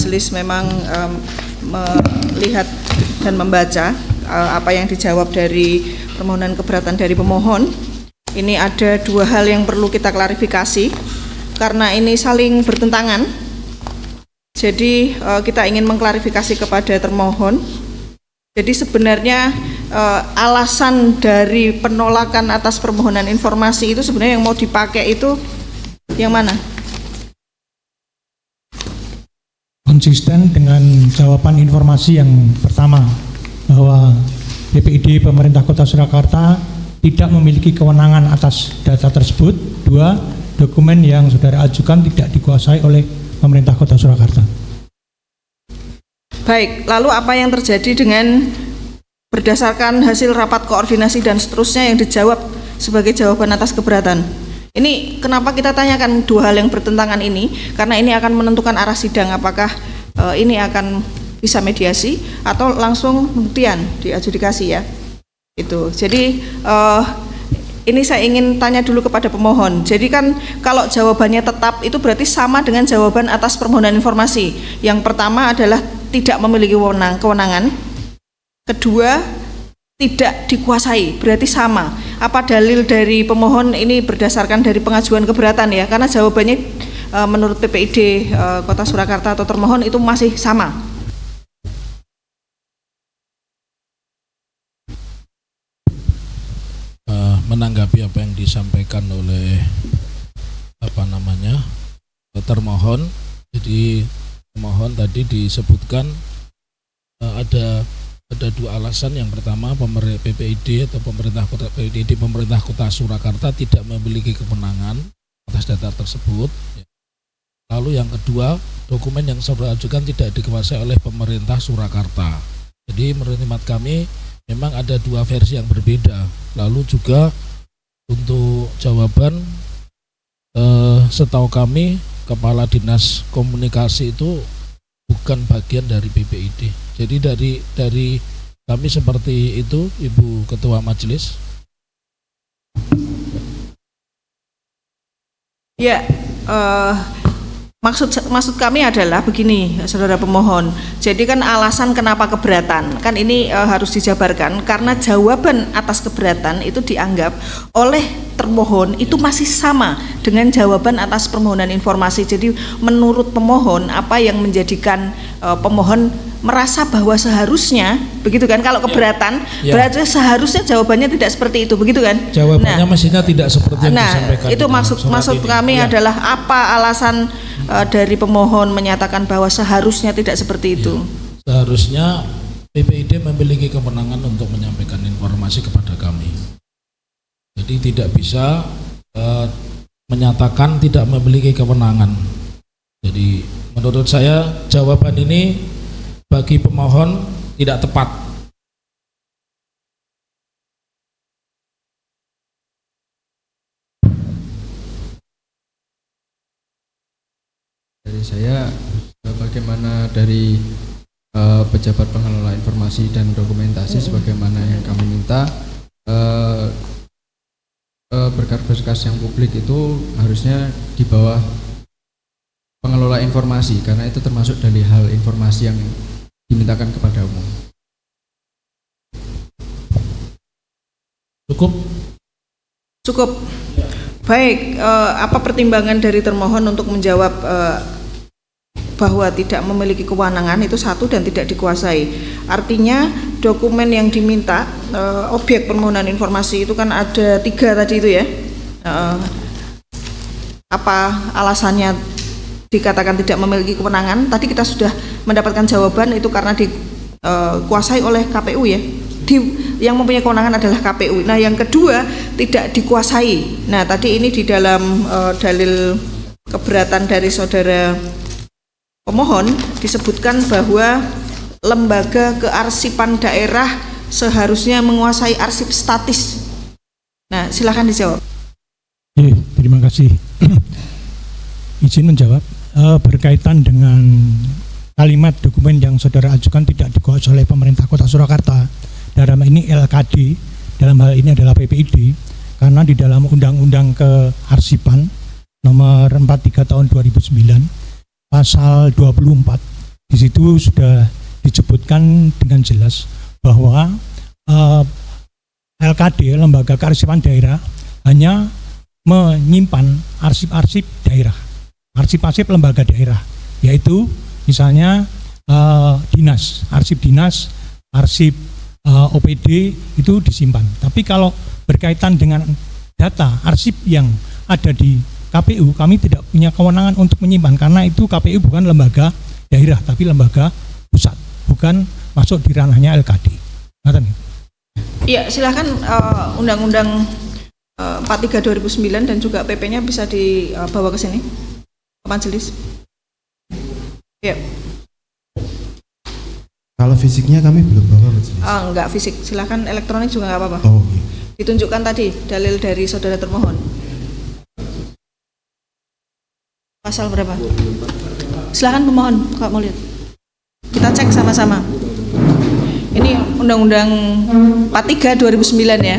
Majelis memang melihat dan membaca apa yang dijawab dari permohonan keberatan dari pemohon. Ini ada dua hal yang perlu kita klarifikasi karena ini saling bertentangan. Jadi kita ingin mengklarifikasi kepada termohon. Jadi sebenarnya alasan dari penolakan atas permohonan informasi itu sebenarnya yang mau dipakai itu yang mana? Konsisten dengan jawaban informasi yang pertama, bahwa BPID Pemerintah Kota Surakarta tidak memiliki kewenangan atas data tersebut. Dua, dokumen yang saudara ajukan tidak dikuasai oleh Pemerintah Kota Surakarta. Baik, lalu apa yang terjadi dengan berdasarkan hasil rapat koordinasi dan seterusnya yang dijawab sebagai jawaban atas keberatan? Ini kenapa kita tanyakan dua hal yang bertentangan ini? Karena ini akan menentukan arah sidang, apakah ini akan bisa mediasi atau langsung pembuktian di adjudikasi ya. Itu. Jadi ini saya ingin tanya dulu kepada pemohon. Jadi kan kalau jawabannya tetap itu berarti sama dengan jawaban atas permohonan informasi. Yang pertama adalah tidak memiliki kewenangan. Kedua, tidak dikuasai, berarti sama. Apa dalil dari pemohon ini berdasarkan dari pengajuan keberatan ya? Karena jawabannya menurut PPID Kota Surakarta atau termohon itu masih sama. Menanggapi apa yang disampaikan oleh termohon. Jadi pemohon tadi disebutkan ada dua alasan. Yang pertama, PPID atau pemerintah Kota Surakarta tidak memiliki kewenangan atas data tersebut. Lalu yang kedua, dokumen yang saudara ajukan tidak dikuasai oleh pemerintah Surakarta. Jadi menurut hemat kami memang ada dua versi yang berbeda. Lalu juga untuk jawaban, setahu kami Kepala Dinas Komunikasi itu bukan bagian dari PPID. Jadi dari kami seperti itu, Ibu Ketua Majelis. Ya, maksud kami adalah begini, saudara pemohon. Jadi kan alasan kenapa keberatan, kan ini harus dijabarkan karena jawaban atas keberatan itu dianggap oleh termohon itu masih sama dengan jawaban atas permohonan informasi. Jadi menurut pemohon apa yang menjadikan pemohon merasa bahwa seharusnya begitu kan, kalau keberatan berarti seharusnya jawabannya tidak seperti itu, begitu kan? Jawabannya mestinya tidak seperti yang disampaikan. Itu maksud kami adalah apa alasan dari pemohon menyatakan bahwa seharusnya tidak seperti itu? Seharusnya PPID memiliki kewenangan untuk menyampaikan informasi kepada kami. Jadi tidak bisa menyatakan tidak memiliki kewenangan. Jadi menurut saya jawaban ini bagi pemohon tidak tepat. Dari saya, bagaimana dari pejabat pengelola informasi dan dokumentasi sebagaimana yang kami minta, berkas-berkas yang publik itu harusnya di bawah pengelola informasi, karena itu termasuk dari hal informasi yang dimintakan kepada umum. Cukup. Baik, apa pertimbangan dari termohon untuk menjawab bahwa tidak memiliki kewenangan itu satu dan tidak dikuasai. Artinya dokumen yang diminta, objek permohonan informasi itu kan ada 3 tadi itu ya. Apa alasannya dikatakan tidak memiliki kewenangan? Tadi kita sudah mendapatkan jawaban itu karena dikuasai oleh KPU ya. Yang mempunyai kewenangan adalah KPU. Nah, yang kedua tidak dikuasai. Nah, tadi ini di dalam dalil keberatan dari saudara pemohon disebutkan bahwa lembaga kearsipan daerah seharusnya menguasai arsip statis. Nah, silakan dijawab. Terima kasih. Izin menjawab. Berkaitan dengan kalimat dokumen yang saudara ajukan tidak dikuasai oleh pemerintah Kota Surakarta, dalam ini LKD, dalam hal ini adalah PPID, karena di dalam Undang-Undang Kearsipan nomor 43 tahun 2009 pasal 24 itu sudah disebutkan dengan jelas bahwa LKD, Lembaga Kearsipan Daerah, hanya menyimpan arsip-arsip daerah, arsip-arsip lembaga daerah, yaitu misalnya dinas, arsip dinas, arsip OPD itu disimpan. Tapi kalau berkaitan dengan data arsip yang ada di KPU, kami tidak punya kewenangan untuk menyimpan karena itu KPU bukan lembaga daerah tapi lembaga pusat, bukan masuk di ranahnya LKD. Iya, silakan Undang-Undang 43 2009 dan juga PP-nya bisa dibawa ke sini ke majelis. Ya. Kalau fisiknya kami belum bawa majelis. Enggak fisik, silakan elektronik juga nggak apa-apa. Oh iya. Ditunjukkan tadi dalil dari saudara termohon. Pasal berapa? Silakan pemohon, kalau mau lihat. Kita cek sama-sama. Ini Undang-Undang 43 2009 ya.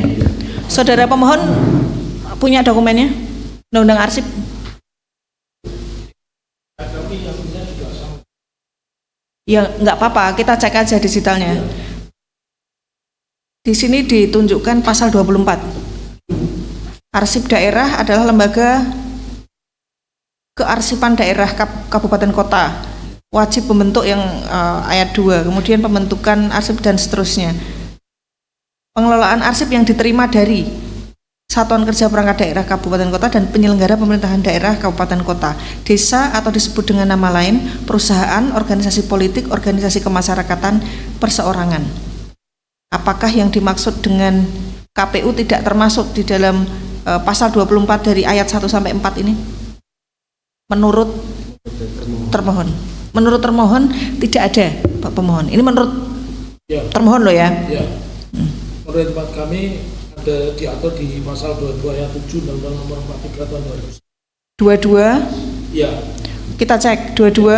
Saudara pemohon punya dokumennya? Undang-Undang arsip? Ya nggak apa-apa, kita cek aja digitalnya. Di sini ditunjukkan pasal 24. Arsip daerah adalah lembaga kearsipan daerah kabupaten kota. Wajib membentuk yang ayat 2, kemudian pembentukan arsip dan seterusnya. Pengelolaan arsip yang diterima dari Satuan Kerja Perangkat Daerah Kabupaten Kota dan penyelenggara pemerintahan daerah Kabupaten Kota, desa atau disebut dengan nama lain, perusahaan, organisasi politik, organisasi kemasyarakatan, perseorangan. Apakah yang dimaksud dengan KPU tidak termasuk di dalam pasal 24 dari ayat 1 sampai 4 ini? Menurut termohon. Menurut termohon tidak ada, Pak Pemohon. Ini menurut termohon loh ya. Ya. Menurut tempat kami ada diatur di pasal 22 ayat 7 Undang-Undang Nomor 43 Tahun 22. Ya. Kita cek 22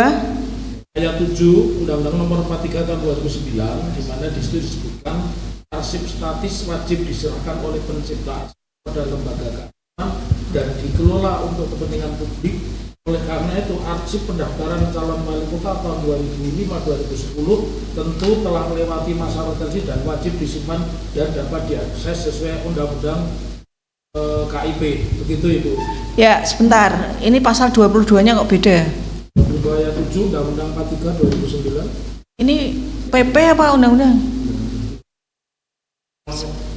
ayat 7 Undang-Undang Nomor 43 Tahun 2009, di mana di situ disebutkan arsip statis wajib diserahkan oleh pencipta arsip pada lembaga keamanan dan dikelola untuk kepentingan publik. Oleh karena itu, arsip pendaftaran calon wali kota tahun 2005-2010 tentu telah melewati masa retensi dan wajib disimpan dan dapat diakses sesuai Undang-Undang KIP. Begitu Ibu. ya sebentar, ini pasal 22-nya kok beda? 22 ayat 7 Undang-Undang 43 2009. Ini PP apa undang-undang?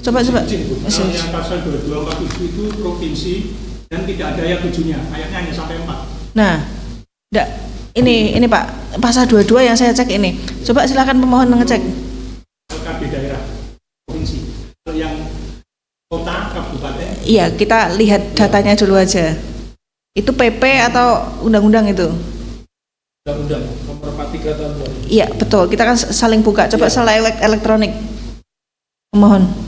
Coba. Yang pasal 2247 itu provinsi dan tidak ada ayat 7-nya, ayatnya hanya sampai 4. Nah, enggak, ini Pak, pasal 22 yang saya cek ini. Coba silakan pemohon mengecek. LKD daerah provinsi. Kalau yang kota kabupaten. Iya, kita lihat datanya dulu aja. Itu PP atau undang-undang itu? Undang-Undang Nomor 43 Tahun 2009. Iya, betul. Kita kan saling buka. Coba salah elektronik. Pemohon.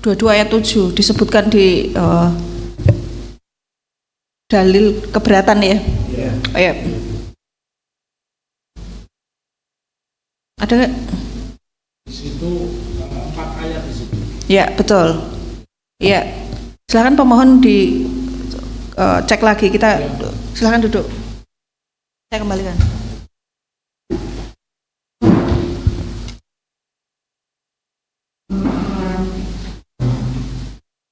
Dua ayat 7 disebutkan di dalil keberatan ya. Oh, ya. Ada nggak? Di situ 4 ayat di situ. Ya, betul. Ya. Silakan pemohon di cek lagi. Kita silakan duduk. Saya kembalikan.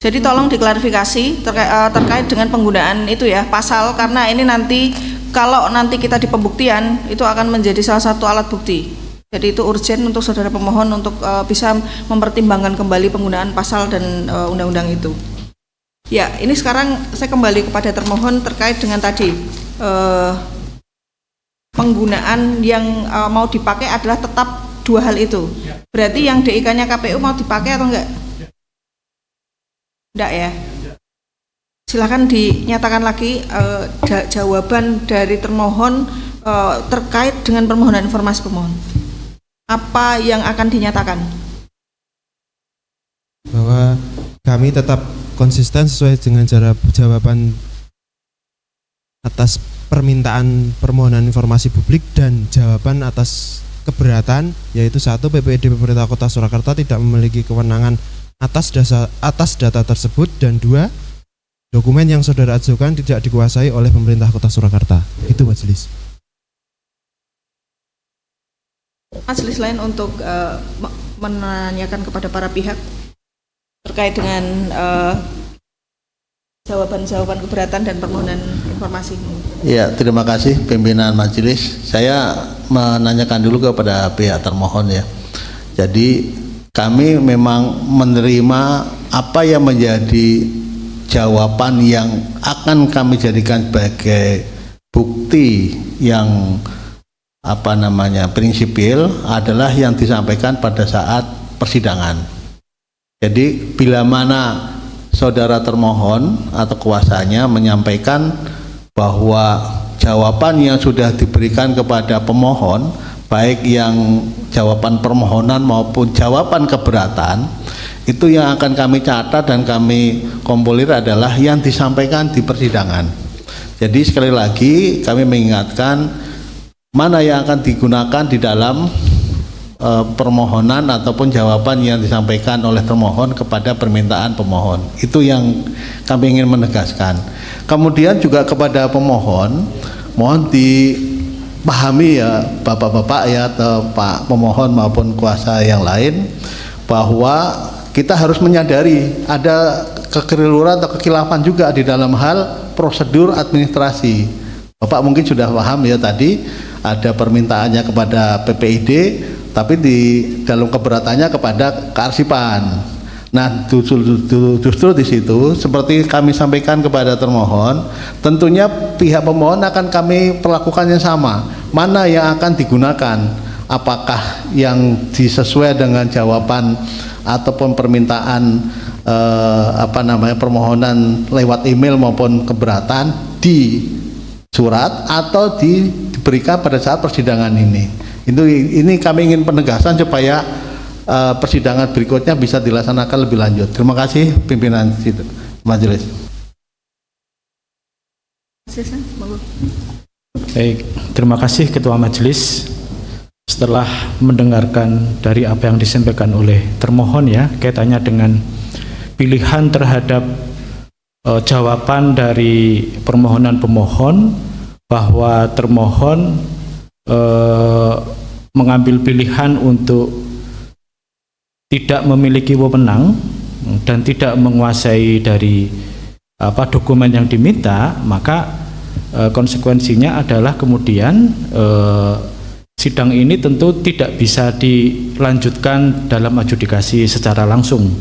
Jadi tolong diklarifikasi terkait dengan penggunaan itu ya pasal, karena ini nanti kalau nanti kita di pembuktian itu akan menjadi salah satu alat bukti. Jadi itu urgent untuk saudara pemohon untuk bisa mempertimbangkan kembali penggunaan pasal dan undang-undang itu. Ya, ini sekarang saya kembali kepada termohon terkait dengan tadi penggunaan yang mau dipakai adalah tetap 2 hal itu. Berarti yang DIK-nya KPU mau dipakai atau enggak? Enggak ya. Silakan dinyatakan lagi jawaban dari termohon terkait dengan permohonan informasi pemohon. Apa yang akan dinyatakan? Bahwa kami tetap konsisten sesuai dengan jawaban atas permintaan permohonan informasi publik dan jawaban atas keberatan, yaitu 1. PPID Pemerintah Kota Surakarta tidak memiliki kewenangan atas data tersebut, dan 2. Dokumen yang saudara ajukan tidak dikuasai oleh Pemerintah Kota Surakarta. Itu majelis. Majelis lain untuk menanyakan kepada para pihak terkait dengan jawaban-jawaban keberatan dan permohonan informasi. Ya, terima kasih pimpinan majelis. Saya menanyakan dulu kepada pihak termohon ya. Jadi kami memang menerima apa yang menjadi jawaban yang akan kami jadikan sebagai bukti yang prinsipil adalah yang disampaikan pada saat persidangan. Jadi bila mana saudara termohon atau kuasanya menyampaikan bahwa jawaban yang sudah diberikan kepada pemohon, baik yang jawaban permohonan maupun jawaban keberatan, itu yang akan kami catat dan kami kompolir adalah yang disampaikan di persidangan. Jadi sekali lagi kami mengingatkan mana yang akan digunakan di dalam permohonan ataupun jawaban yang disampaikan oleh termohon kepada permintaan pemohon. Itu yang kami ingin menegaskan. Kemudian juga kepada pemohon, mohon dipahami ya Bapak-bapak ya atau Pak pemohon maupun kuasa yang lain, bahwa kita harus menyadari ada kekeliruan atau kekhilafan juga di dalam hal prosedur administrasi. Bapak mungkin sudah paham ya, tadi ada permintaannya kepada PPID, tapi di dalam keberatannya kepada kearsipan. Nah, justru di situ seperti kami sampaikan kepada termohon, tentunya pihak pemohon akan kami perlakukan yang sama. Mana yang akan digunakan? Apakah yang disesuai dengan jawaban ataupun permintaan permohonan lewat email maupun keberatan di surat atau diberikan pada saat persidangan ini. Ini kami ingin penegasan supaya persidangan berikutnya bisa dilaksanakan lebih lanjut. Terima kasih pimpinan majelis. Baik, terima kasih Ketua Majelis. Setelah mendengarkan dari apa yang disampaikan oleh termohon ya, kaitannya dengan pilihan terhadap jawaban dari permohonan pemohon, bahwa termohon mengambil pilihan untuk tidak memiliki wewenang dan tidak menguasai dari dokumen yang diminta, maka konsekuensinya adalah kemudian sidang ini tentu tidak bisa dilanjutkan dalam adjudikasi secara langsung,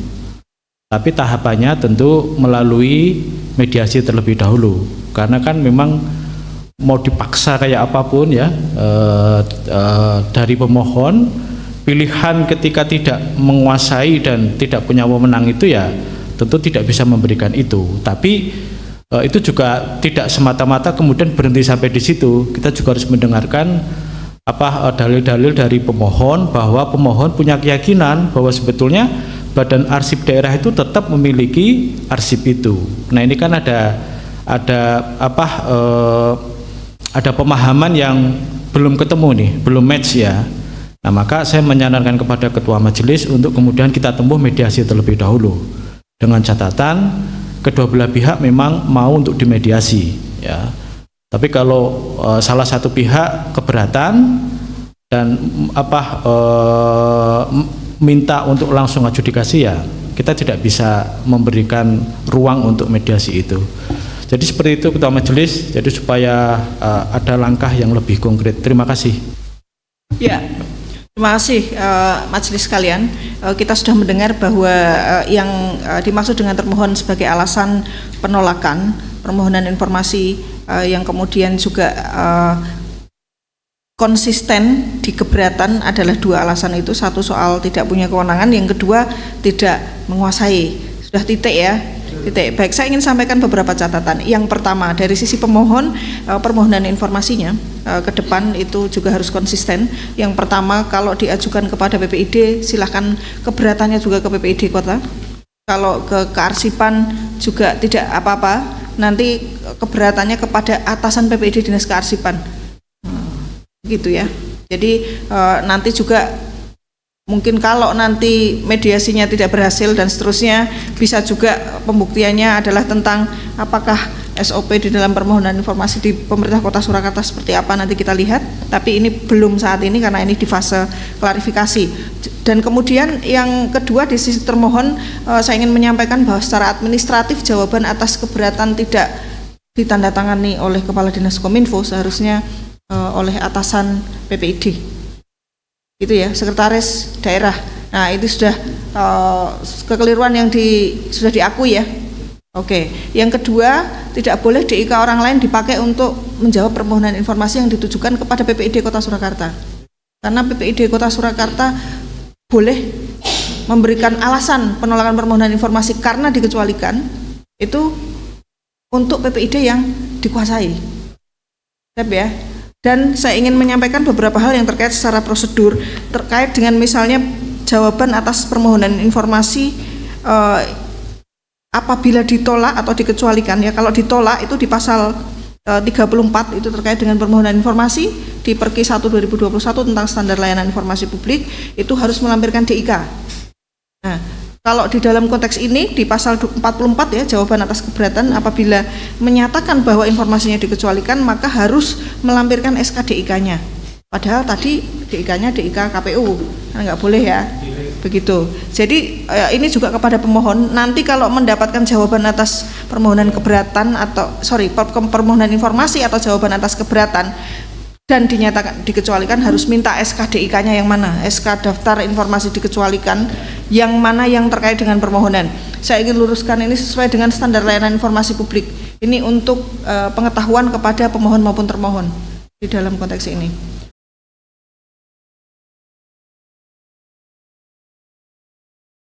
tapi tahapannya tentu melalui mediasi terlebih dahulu, karena kan memang mau dipaksa kayak apapun ya dari pemohon, pilihan ketika tidak menguasai dan tidak punya wewenang itu ya tentu tidak bisa memberikan itu. Tapi itu juga tidak semata-mata kemudian berhenti sampai di situ. Kita juga harus mendengarkan dalil-dalil dari pemohon, bahwa pemohon punya keyakinan bahwa sebetulnya badan arsip daerah itu tetap memiliki arsip itu. Nah, ini kan ada pemahaman yang belum ketemu nih, belum match ya. Nah, maka saya menyarankan kepada Ketua Majelis untuk kemudian kita tempuh mediasi terlebih dahulu, dengan catatan kedua belah pihak memang mau untuk dimediasi ya. Tapi kalau salah satu pihak keberatan dan minta untuk langsung adjudikasi, ya kita tidak bisa memberikan ruang untuk mediasi itu. Jadi seperti itu Ketua Majelis, jadi supaya ada langkah yang lebih konkret. Terima kasih. Ya, terima kasih majelis sekalian. Kita sudah mendengar bahwa yang dimaksud dengan termohon sebagai alasan penolakan permohonan informasi yang kemudian juga konsisten di keberatan adalah dua alasan itu. Satu, soal tidak punya kewenangan, yang kedua tidak menguasai. Sudah titik ya. Titik. Baik, saya ingin sampaikan beberapa catatan. Yang pertama, dari sisi pemohon, permohonan informasinya ke depan itu juga harus konsisten. Yang pertama, kalau diajukan kepada PPID, silahkan keberatannya juga ke PPID Kota. Kalau ke kearsipan juga tidak apa-apa, nanti keberatannya kepada atasan PPID Dinas Kearsipan. Gitu ya. Jadi nanti juga mungkin kalau nanti mediasinya tidak berhasil dan seterusnya, bisa juga pembuktiannya adalah tentang apakah SOP di dalam permohonan informasi di pemerintah Kota Surakarta seperti apa, nanti kita lihat. Tapi ini belum saat ini karena ini di fase klarifikasi. Dan kemudian yang kedua di sisi termohon, saya ingin menyampaikan bahwa secara administratif jawaban atas keberatan tidak ditandatangani oleh Kepala Dinas Kominfo, seharusnya oleh atasan PPID. Itu ya, sekretaris daerah. Nah, itu sudah kekeliruan yang sudah diakui ya. Oke, yang kedua, tidak boleh DIK orang lain dipakai untuk menjawab permohonan informasi yang ditujukan kepada PPID Kota Surakarta. Karena PPID Kota Surakarta boleh memberikan alasan penolakan permohonan informasi karena dikecualikan itu untuk PPID yang dikuasai. Siap ya? Dan saya ingin menyampaikan beberapa hal yang terkait secara prosedur, terkait dengan misalnya jawaban atas permohonan informasi apabila ditolak atau dikecualikan ya. Kalau ditolak itu di pasal 34 itu terkait dengan permohonan informasi di Perki 1 2021 tentang standar layanan informasi publik, itu harus melampirkan DIK. Nah, kalau di dalam konteks ini di pasal 44 ya, jawaban atas keberatan apabila menyatakan bahwa informasinya dikecualikan maka harus melampirkan SK DIK-nya. Padahal tadi DIK-nya DIK KPU, kan nggak boleh ya. Begitu. Jadi ini juga kepada pemohon, nanti kalau mendapatkan jawaban atas permohonan keberatan atau permohonan informasi atau jawaban atas keberatan dan dinyatakan dikecualikan, harus minta SK DIK-nya yang mana, SK daftar informasi dikecualikan yang mana yang terkait dengan permohonan. Saya ingin luruskan ini sesuai dengan standar layanan informasi publik. Ini untuk pengetahuan kepada pemohon maupun termohon di dalam konteks ini.